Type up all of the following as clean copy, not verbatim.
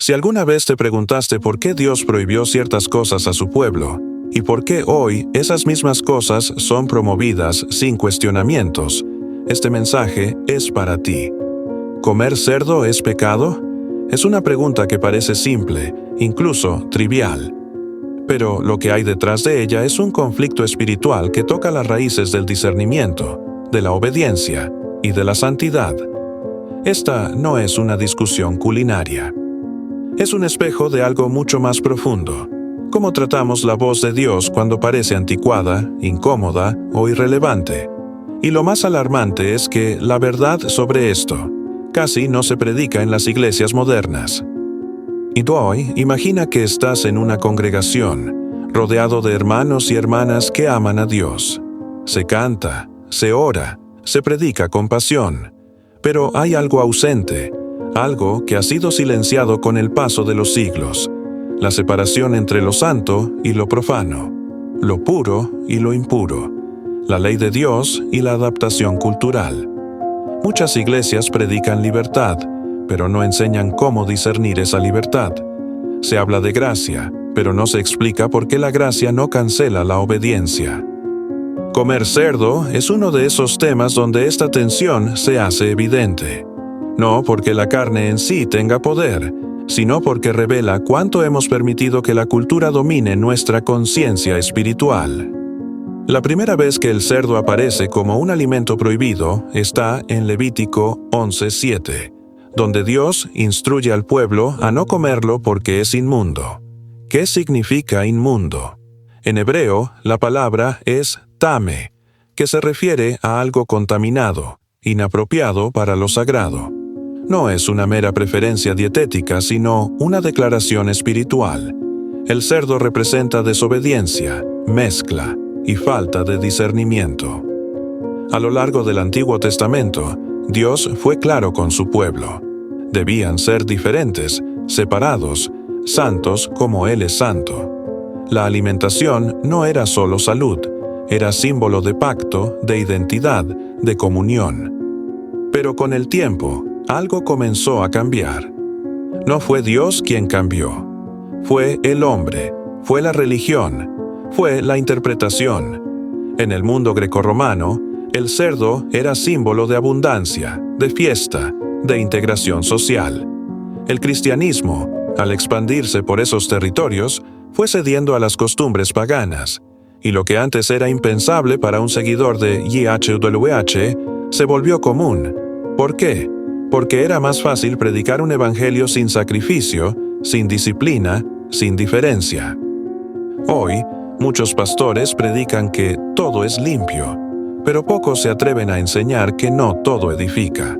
Si alguna vez te preguntaste por qué Dios prohibió ciertas cosas a su pueblo, y por qué hoy esas mismas cosas son promovidas sin cuestionamientos, este mensaje es para ti. ¿Comer cerdo es pecado? Es una pregunta que parece simple, incluso trivial. Pero lo que hay detrás de ella es un conflicto espiritual que toca las raíces del discernimiento, de la obediencia y de la santidad. Esta no es una discusión culinaria. Es un espejo de algo mucho más profundo. ¿Cómo tratamos la voz de Dios cuando parece anticuada, incómoda o irrelevante? Y lo más alarmante es que la verdad sobre esto casi no se predica en las iglesias modernas. Y hoy, imagina que estás en una congregación, rodeado de hermanos y hermanas que aman a Dios. Se canta, se ora, se predica con pasión, pero hay algo ausente, algo que ha sido silenciado con el paso de los siglos, la separación entre lo santo y lo profano, lo puro y lo impuro, la ley de Dios y la adaptación cultural. Muchas iglesias predican libertad, pero no enseñan cómo discernir esa libertad. Se habla de gracia, pero no se explica por qué la gracia no cancela la obediencia. Comer cerdo es uno de esos temas donde esta tensión se hace evidente. No porque la carne en sí tenga poder, sino porque revela cuánto hemos permitido que la cultura domine nuestra conciencia espiritual. La primera vez que el cerdo aparece como un alimento prohibido está en Levítico 11:7, donde Dios instruye al pueblo a no comerlo porque es inmundo. ¿Qué significa inmundo? En hebreo, la palabra es tame, que se refiere a algo contaminado, inapropiado para lo sagrado. No es una mera preferencia dietética, sino una declaración espiritual. El cerdo representa desobediencia, mezcla y falta de discernimiento. A lo largo del Antiguo Testamento, Dios fue claro con su pueblo. Debían ser diferentes, separados, santos como Él es santo. La alimentación no era solo salud, era símbolo de pacto, de identidad, de comunión. Pero con el tiempo, algo comenzó a cambiar. No fue Dios quien cambió. Fue el hombre, fue la religión, fue la interpretación. En el mundo grecorromano, el cerdo era símbolo de abundancia, de fiesta, de integración social. El cristianismo, al expandirse por esos territorios, fue cediendo a las costumbres paganas, y lo que antes era impensable para un seguidor de YHWH se volvió común. ¿Por qué? Porque era más fácil predicar un evangelio sin sacrificio, sin disciplina, sin diferencia. Hoy, muchos pastores predican que todo es limpio, pero pocos se atreven a enseñar que no todo edifica.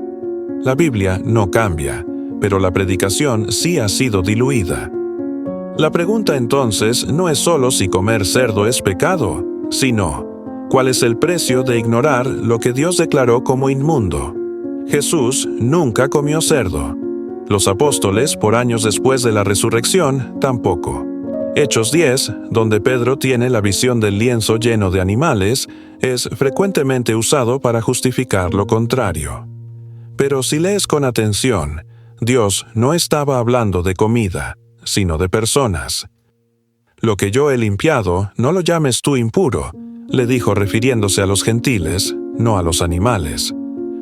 La Biblia no cambia, pero la predicación sí ha sido diluida. La pregunta entonces no es solo si comer cerdo es pecado, sino, ¿cuál es el precio de ignorar lo que Dios declaró como inmundo? Jesús nunca comió cerdo. Los apóstoles, por años después de la resurrección, tampoco. Hechos 10, donde Pedro tiene la visión del lienzo lleno de animales, es frecuentemente usado para justificar lo contrario. Pero si lees con atención, Dios no estaba hablando de comida, sino de personas. Lo que yo he limpiado, no lo llames tú impuro, le dijo refiriéndose a los gentiles, no a los animales.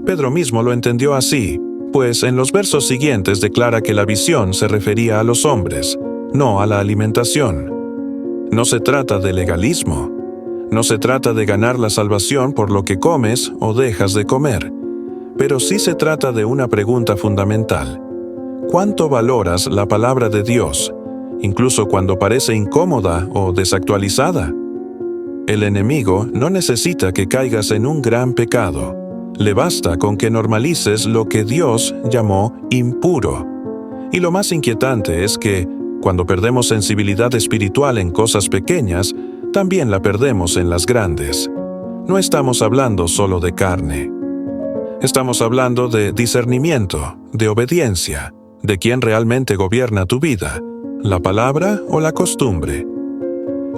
Pedro mismo lo entendió así, pues en los versos siguientes declara que la visión se refería a los hombres, no a la alimentación. No se trata de legalismo. No se trata de ganar la salvación por lo que comes o dejas de comer. Pero sí se trata de una pregunta fundamental. ¿Cuánto valoras la palabra de Dios, incluso cuando parece incómoda o desactualizada? El enemigo no necesita que caigas en un gran pecado. Le basta con que normalices lo que Dios llamó impuro. Y lo más inquietante es que, cuando perdemos sensibilidad espiritual en cosas pequeñas, también la perdemos en las grandes. No estamos hablando solo de carne. Estamos hablando de discernimiento, de obediencia, de quién realmente gobierna tu vida, la palabra o la costumbre.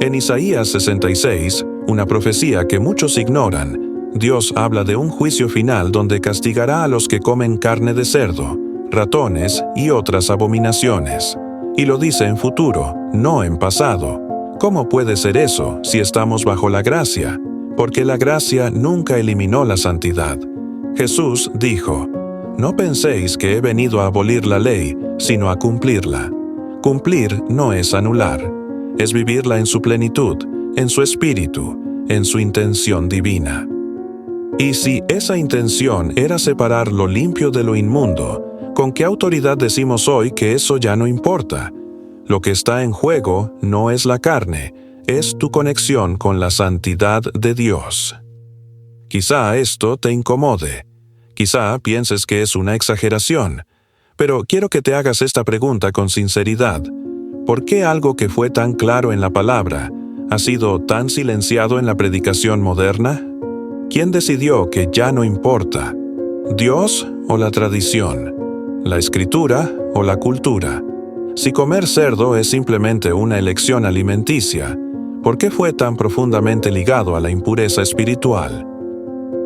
En Isaías 66, una profecía que muchos ignoran, Dios habla de un juicio final donde castigará a los que comen carne de cerdo, ratones y otras abominaciones. Y lo dice en futuro, no en pasado. ¿Cómo puede ser eso si estamos bajo la gracia? Porque la gracia nunca eliminó la santidad. Jesús dijo, «No penséis que he venido a abolir la ley, sino a cumplirla». Cumplir no es anular, es vivirla en su plenitud, en su espíritu, en su intención divina. Y si esa intención era separar lo limpio de lo inmundo, ¿con qué autoridad decimos hoy que eso ya no importa? Lo que está en juego no es la carne, es tu conexión con la santidad de Dios. Quizá esto te incomode, quizá pienses que es una exageración, pero quiero que te hagas esta pregunta con sinceridad. ¿Por qué algo que fue tan claro en la palabra ha sido tan silenciado en la predicación moderna? ¿Quién decidió que ya no importa? ¿Dios o la tradición? ¿La escritura o la cultura? Si comer cerdo es simplemente una elección alimenticia, ¿por qué fue tan profundamente ligado a la impureza espiritual?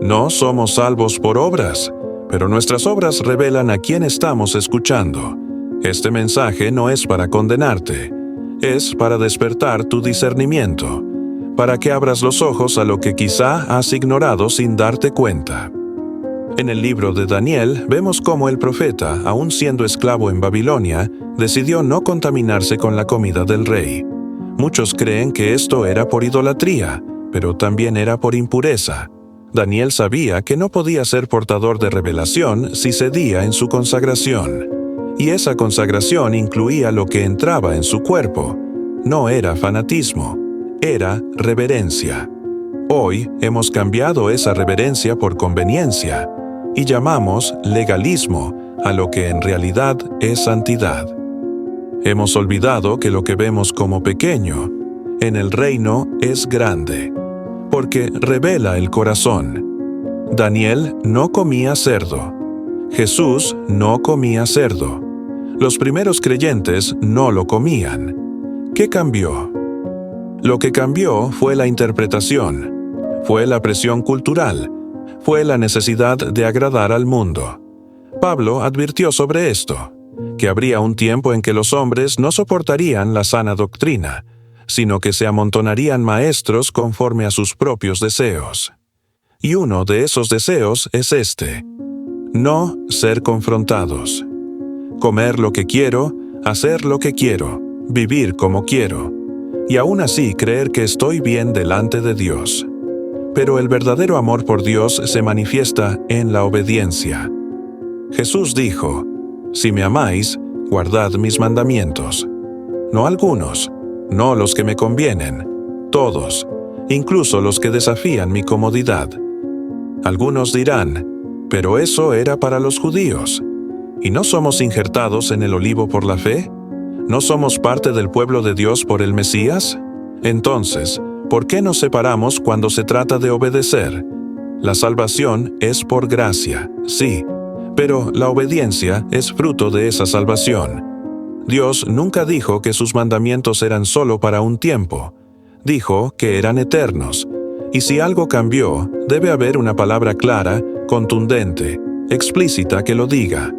No somos salvos por obras, pero nuestras obras revelan a quién estamos escuchando. Este mensaje no es para condenarte, es para despertar tu discernimiento, para que abras los ojos a lo que quizá has ignorado sin darte cuenta. En el libro de Daniel vemos cómo el profeta, aun siendo esclavo en Babilonia, decidió no contaminarse con la comida del rey. Muchos creen que esto era por idolatría, pero también era por impureza. Daniel sabía que no podía ser portador de revelación si cedía en su consagración. Y esa consagración incluía lo que entraba en su cuerpo. No era fanatismo, era reverencia. Hoy hemos cambiado esa reverencia por conveniencia y llamamos legalismo a lo que en realidad es santidad. Hemos olvidado que lo que vemos como pequeño, en el reino es grande, porque revela el corazón. Daniel no comía cerdo. Jesús no comía cerdo. Los primeros creyentes no lo comían. ¿Qué cambió? Lo que cambió fue la interpretación, fue la presión cultural, fue la necesidad de agradar al mundo. Pablo advirtió sobre esto, que habría un tiempo en que los hombres no soportarían la sana doctrina, sino que se amontonarían maestros conforme a sus propios deseos. Y uno de esos deseos es este: no ser confrontados. Comer lo que quiero, hacer lo que quiero, vivir como quiero, y aún así creer que estoy bien delante de Dios. Pero el verdadero amor por Dios se manifiesta en la obediencia. Jesús dijo, «Si me amáis, guardad mis mandamientos». No algunos, no los que me convienen, todos, incluso los que desafían mi comodidad. Algunos dirán, «Pero eso era para los judíos». ¿Y no somos injertados en el olivo por la fe? ¿No somos parte del pueblo de Dios por el Mesías? Entonces, ¿por qué nos separamos cuando se trata de obedecer? La salvación es por gracia, sí, pero la obediencia es fruto de esa salvación. Dios nunca dijo que sus mandamientos eran solo para un tiempo. Dijo que eran eternos. Y si algo cambió, debe haber una palabra clara, contundente, explícita que lo diga.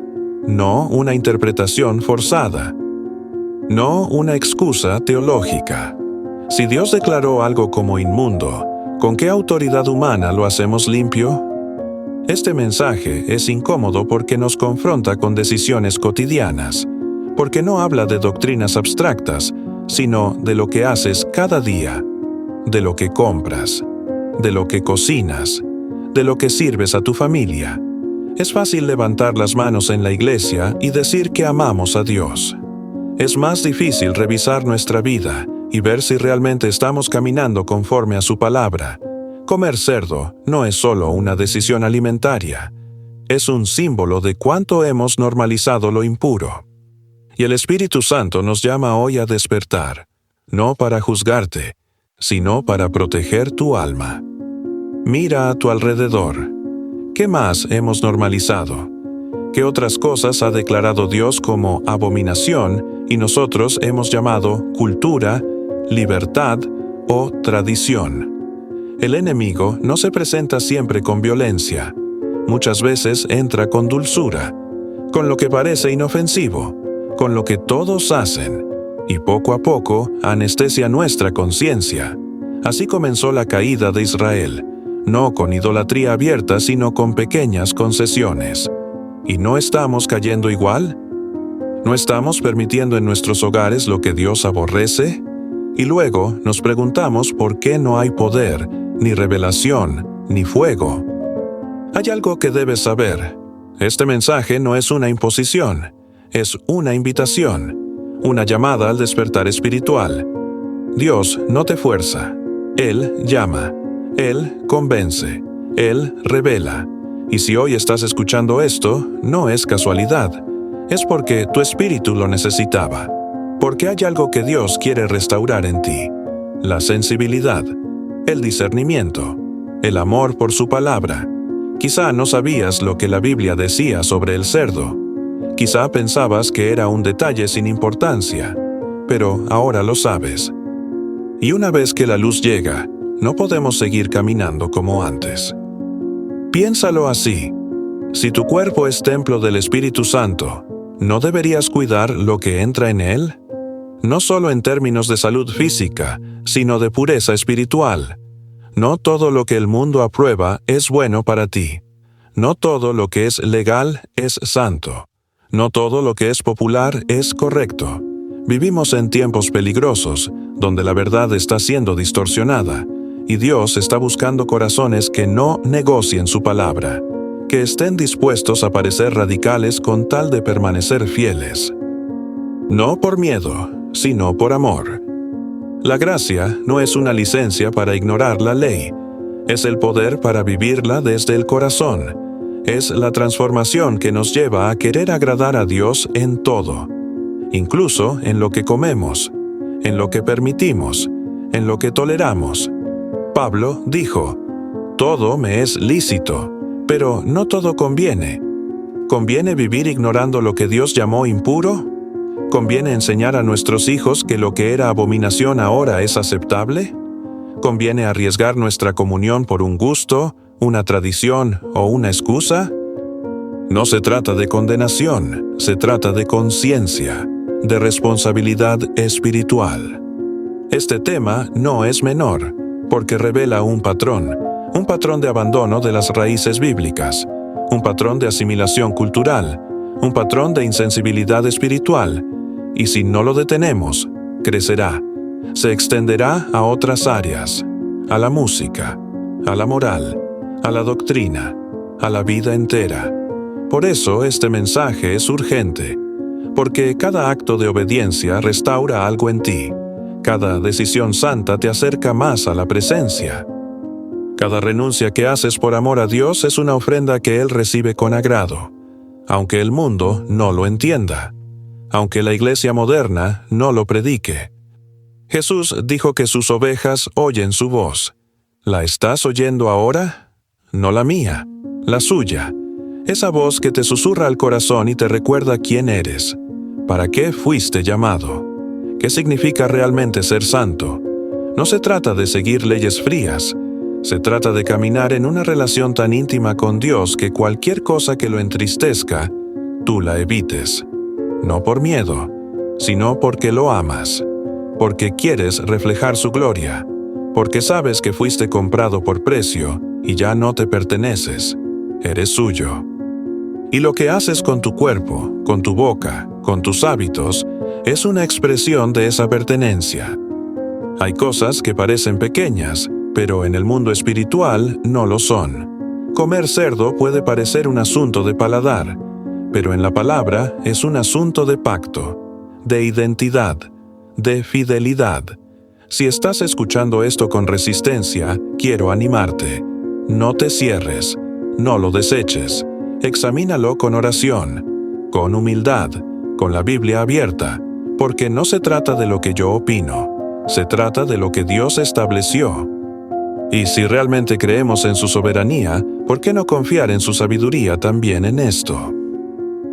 No una interpretación forzada. No una excusa teológica. Si Dios declaró algo como inmundo, ¿con qué autoridad humana lo hacemos limpio? Este mensaje es incómodo porque nos confronta con decisiones cotidianas, porque no habla de doctrinas abstractas, sino de lo que haces cada día, de lo que compras, de lo que cocinas, de lo que sirves a tu familia. Es fácil levantar las manos en la iglesia y decir que amamos a Dios. Es más difícil revisar nuestra vida y ver si realmente estamos caminando conforme a su palabra. Comer cerdo no es solo una decisión alimentaria, es un símbolo de cuánto hemos normalizado lo impuro. Y el Espíritu Santo nos llama hoy a despertar, no para juzgarte, sino para proteger tu alma. Mira a tu alrededor. ¿Qué más hemos normalizado? ¿Qué otras cosas ha declarado Dios como abominación y nosotros hemos llamado cultura, libertad o tradición? El enemigo no se presenta siempre con violencia. Muchas veces entra con dulzura. con lo que parece inofensivo, con lo que todos hacen, y poco a poco anestesia nuestra conciencia. Así comenzó la caída de Israel, no con idolatría abierta, sino con pequeñas concesiones. ¿Y no estamos cayendo igual? ¿No estamos permitiendo en nuestros hogares lo que Dios aborrece? Y luego nos preguntamos por qué no hay poder, ni revelación, ni fuego. Hay algo que debes saber. Este mensaje no es una imposición, es una invitación, una llamada al despertar espiritual. Dios no te fuerza. Él llama. Él convence. Él revela. Y si hoy estás escuchando esto, no es casualidad. Es porque tu espíritu lo necesitaba. Porque hay algo que Dios quiere restaurar en ti. La sensibilidad, el discernimiento, el amor por su palabra. Quizá no sabías lo que la Biblia decía sobre el cerdo. Quizá pensabas que era un detalle sin importancia, pero ahora lo sabes. Y una vez que la luz llega, no podemos seguir caminando como antes. Piénsalo así. Si tu cuerpo es templo del Espíritu Santo, ¿no deberías cuidar lo que entra en él? No solo en términos de salud física, sino de pureza espiritual. No todo lo que el mundo aprueba es bueno para ti. No todo lo que es legal es santo. No todo lo que es popular es correcto. Vivimos en tiempos peligrosos, donde la verdad está siendo distorsionada, y Dios está buscando corazones que no negocien su palabra, que estén dispuestos a parecer radicales con tal de permanecer fieles. No por miedo, sino por amor. La gracia no es una licencia para ignorar la ley, es el poder para vivirla desde el corazón. Es la transformación que nos lleva a querer agradar a Dios en todo, incluso en lo que comemos, en lo que permitimos, en lo que toleramos. Pablo dijo, «Todo me es lícito, pero no todo conviene». ¿Conviene vivir ignorando lo que Dios llamó impuro? ¿Conviene enseñar a nuestros hijos que lo que era abominación ahora es aceptable? ¿Conviene arriesgar nuestra comunión por un gusto, una tradición o una excusa? No se trata de condenación, se trata de conciencia, de responsabilidad espiritual. Este tema no es menor, porque revela un patrón de abandono de las raíces bíblicas, un patrón de asimilación cultural, un patrón de insensibilidad espiritual, y si no lo detenemos, crecerá, se extenderá a otras áreas, a la música, a la moral, a la doctrina, a la vida entera. Por eso este mensaje es urgente, porque cada acto de obediencia restaura algo en ti. Cada decisión santa te acerca más a la presencia. Cada renuncia que haces por amor a Dios es una ofrenda que Él recibe con agrado, aunque el mundo no lo entienda, aunque la iglesia moderna no lo predique. Jesús dijo que sus ovejas oyen su voz. ¿La estás oyendo ahora? No la mía, la suya. Esa voz que te susurra al corazón y te recuerda quién eres, para qué fuiste llamado, qué significa realmente ser santo. No se trata de seguir leyes frías, se trata de caminar en una relación tan íntima con Dios que cualquier cosa que lo entristezca, tú la evites. No por miedo, sino porque lo amas, porque quieres reflejar su gloria, porque sabes que fuiste comprado por precio y ya no te perteneces, eres suyo. Y lo que haces con tu cuerpo, con tu boca, con tus hábitos, es una expresión de esa pertenencia. Hay cosas que parecen pequeñas, pero en el mundo espiritual no lo son. Comer cerdo puede parecer un asunto de paladar, pero en la palabra es un asunto de pacto, de identidad, de fidelidad. Si estás escuchando esto con resistencia, quiero animarte. No te cierres, no lo deseches. Examínalo con oración, con humildad, con la Biblia abierta, porque no se trata de lo que yo opino, se trata de lo que Dios estableció. Y si realmente creemos en su soberanía, ¿por qué no confiar en su sabiduría también en esto?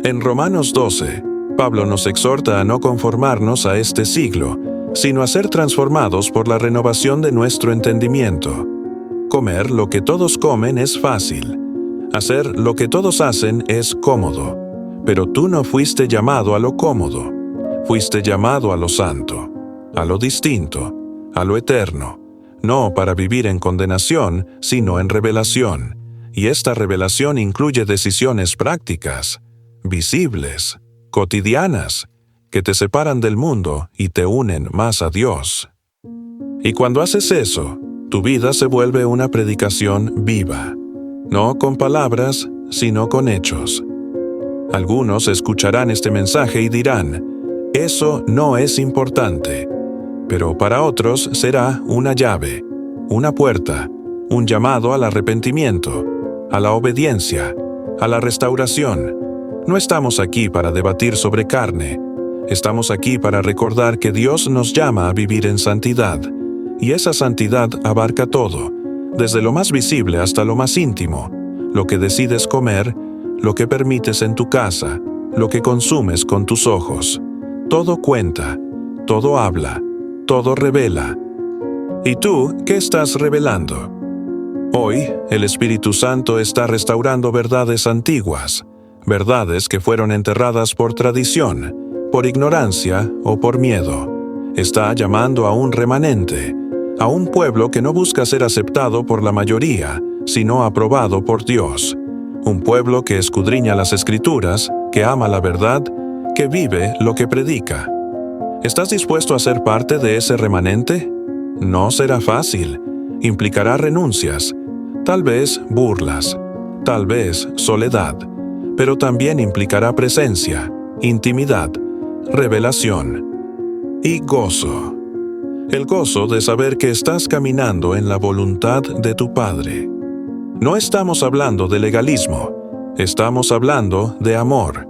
En Romanos 12, Pablo nos exhorta a no conformarnos a este siglo, sino a ser transformados por la renovación de nuestro entendimiento. Comer lo que todos comen es fácil. Hacer lo que todos hacen es cómodo. Pero tú no fuiste llamado a lo cómodo, fuiste llamado a lo santo, a lo distinto, a lo eterno, no para vivir en condenación, sino en revelación. Y esta revelación incluye decisiones prácticas, visibles, cotidianas, que te separan del mundo y te unen más a Dios. Y cuando haces eso, tu vida se vuelve una predicación viva, no con palabras, sino con hechos. Algunos escucharán este mensaje y dirán, eso no es importante, pero para otros será una llave, una puerta, un llamado al arrepentimiento, a la obediencia, a la restauración. No estamos aquí para debatir sobre carne, estamos aquí para recordar que Dios nos llama a vivir en santidad, y esa santidad abarca todo, desde lo más visible hasta lo más íntimo, lo que decides comer, lo que permites en tu casa, lo que consumes con tus ojos. Todo cuenta, todo habla, todo revela. ¿Y tú qué estás revelando? Hoy, el Espíritu Santo está restaurando verdades antiguas, verdades que fueron enterradas por tradición, por ignorancia o por miedo. Está llamando a un remanente, a un pueblo que no busca ser aceptado por la mayoría, sino aprobado por Dios. Un pueblo que escudriña las Escrituras, que ama la verdad, que vive lo que predica. ¿Estás dispuesto a ser parte de ese remanente? No será fácil. Implicará renuncias, tal vez burlas, tal vez soledad, pero también implicará presencia, intimidad, revelación y gozo. El gozo de saber que estás caminando en la voluntad de tu Padre. No estamos hablando de legalismo, estamos hablando de amor.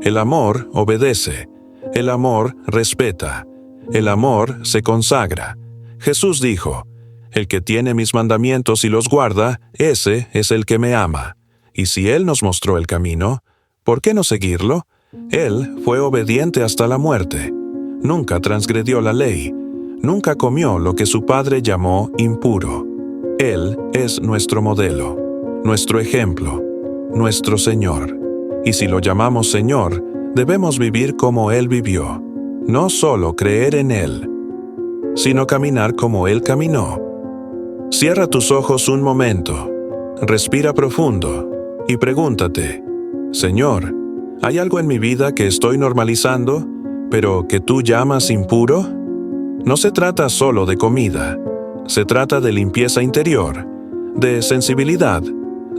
El amor obedece, el amor respeta, el amor se consagra. Jesús dijo, el que tiene mis mandamientos y los guarda, ese es el que me ama. Y si Él nos mostró el camino, ¿por qué no seguirlo? Él fue obediente hasta la muerte. Nunca transgredió la ley. Nunca comió lo que su padre llamó impuro. Él es nuestro modelo, nuestro ejemplo, nuestro Señor. Y si lo llamamos Señor, debemos vivir como Él vivió. No solo creer en Él, sino caminar como Él caminó. Cierra tus ojos un momento, respira profundo y pregúntate, Señor, ¿hay algo en mi vida que estoy normalizando, pero que tú llamas impuro? No se trata solo de comida, se trata de limpieza interior, de sensibilidad,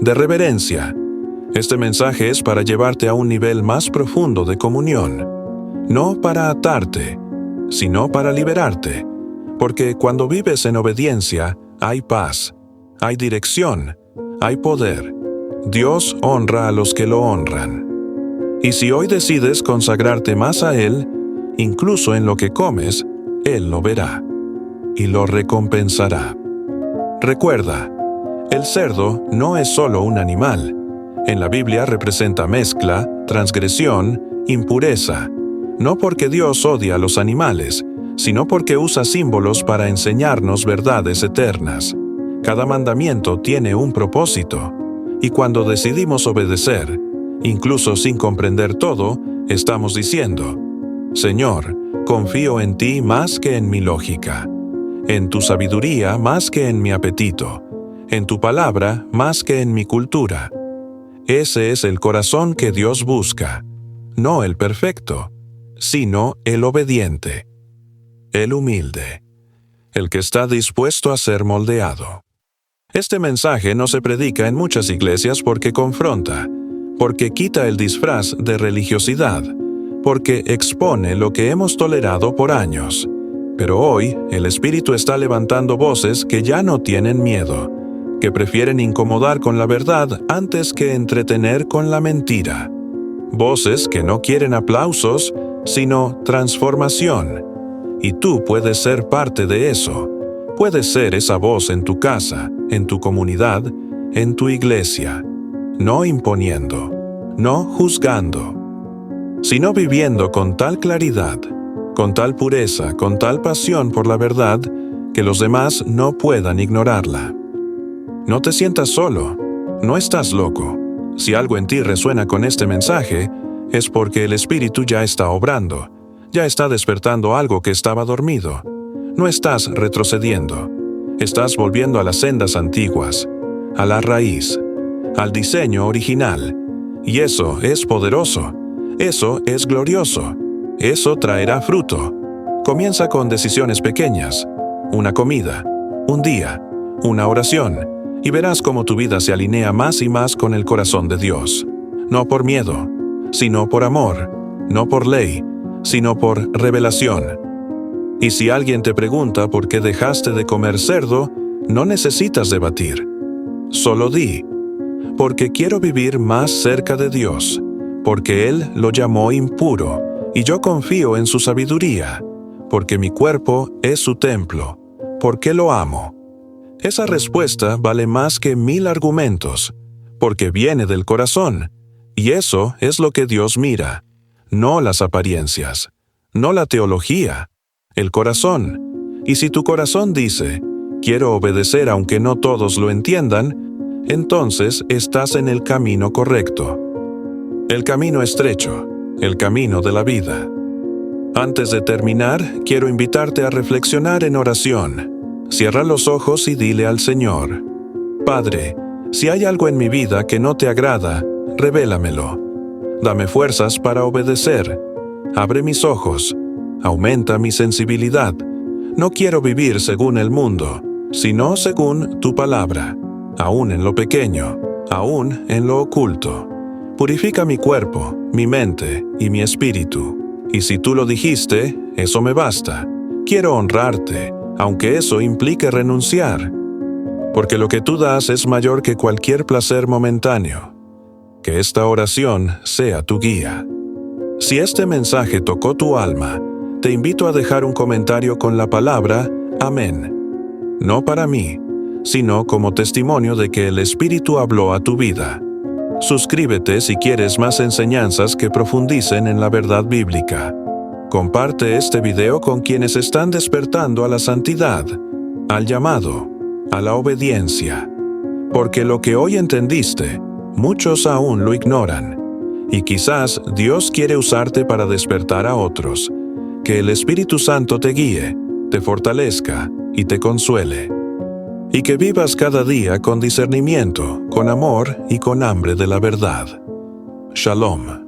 de reverencia. Este mensaje es para llevarte a un nivel más profundo de comunión, no para atarte, sino para liberarte, porque cuando vives en obediencia, hay paz, hay dirección, hay poder. Dios honra a los que lo honran. Y si hoy decides consagrarte más a Él, incluso en lo que comes, Él lo verá y lo recompensará. Recuerda, el cerdo no es solo un animal. En la Biblia representa mezcla, transgresión, impureza. No porque Dios odia a los animales, sino porque usa símbolos para enseñarnos verdades eternas. Cada mandamiento tiene un propósito, y cuando decidimos obedecer, incluso sin comprender todo, estamos diciendo, Señor, confío en ti más que en mi lógica, en tu sabiduría más que en mi apetito, en tu palabra más que en mi cultura. Ese es el corazón que Dios busca, no el perfecto, sino el obediente, el humilde, el que está dispuesto a ser moldeado. Este mensaje no se predica en muchas iglesias porque confronta, porque quita el disfraz de religiosidad, porque expone lo que hemos tolerado por años. Pero hoy, el Espíritu está levantando voces que ya no tienen miedo, que prefieren incomodar con la verdad antes que entretener con la mentira. Voces que no quieren aplausos, sino transformación. Y tú puedes ser parte de eso. Puedes ser esa voz en tu casa, en tu comunidad, en tu iglesia. No imponiendo, no juzgando, sino viviendo con tal claridad, con tal pureza, con tal pasión por la verdad, que los demás no puedan ignorarla. No te sientas solo, no estás loco. Si algo en ti resuena con este mensaje, es porque el Espíritu ya está obrando, ya está despertando algo que estaba dormido. No estás retrocediendo, estás volviendo a las sendas antiguas, a la raíz, al diseño original. Y eso es poderoso, eso es glorioso, eso traerá fruto. Comienza con decisiones pequeñas, una comida, un día, una oración, y verás cómo tu vida se alinea más y más con el corazón de Dios. No por miedo, sino por amor, no por ley, sino por revelación. Y si alguien te pregunta por qué dejaste de comer cerdo, no necesitas debatir. Solo di, porque quiero vivir más cerca de Dios, porque Él lo llamó impuro, y yo confío en su sabiduría, porque mi cuerpo es su templo, porque lo amo. Esa respuesta vale más que 1000 argumentos, porque viene del corazón, y eso es lo que Dios mira, no las apariencias, no la teología, el corazón. Y si tu corazón dice, quiero obedecer aunque no todos lo entiendan, entonces estás en el camino correcto. El camino estrecho, el camino de la vida. Antes de terminar, quiero invitarte a reflexionar en oración. Cierra los ojos y dile al Señor: Padre, si hay algo en mi vida que no te agrada, revélamelo. Dame fuerzas para obedecer. Abre mis ojos. Aumenta mi sensibilidad. No quiero vivir según el mundo, sino según tu palabra, aún en lo pequeño, aún en lo oculto. Purifica mi cuerpo, mi mente y mi espíritu. Y si tú lo dijiste, eso me basta. Quiero honrarte, aunque eso implique renunciar. Porque lo que tú das es mayor que cualquier placer momentáneo. Que esta oración sea tu guía. Si este mensaje tocó tu alma, te invito a dejar un comentario con la palabra Amén. No para mí, sino como testimonio de que el Espíritu habló a tu vida. Suscríbete si quieres más enseñanzas que profundicen en la verdad bíblica. Comparte este video con quienes están despertando a la santidad, al llamado, a la obediencia. Porque lo que hoy entendiste, muchos aún lo ignoran. Y quizás Dios quiere usarte para despertar a otros. Que el Espíritu Santo te guíe, te fortalezca y te consuele. Y que vivas cada día con discernimiento, con amor y con hambre de la verdad. Shalom.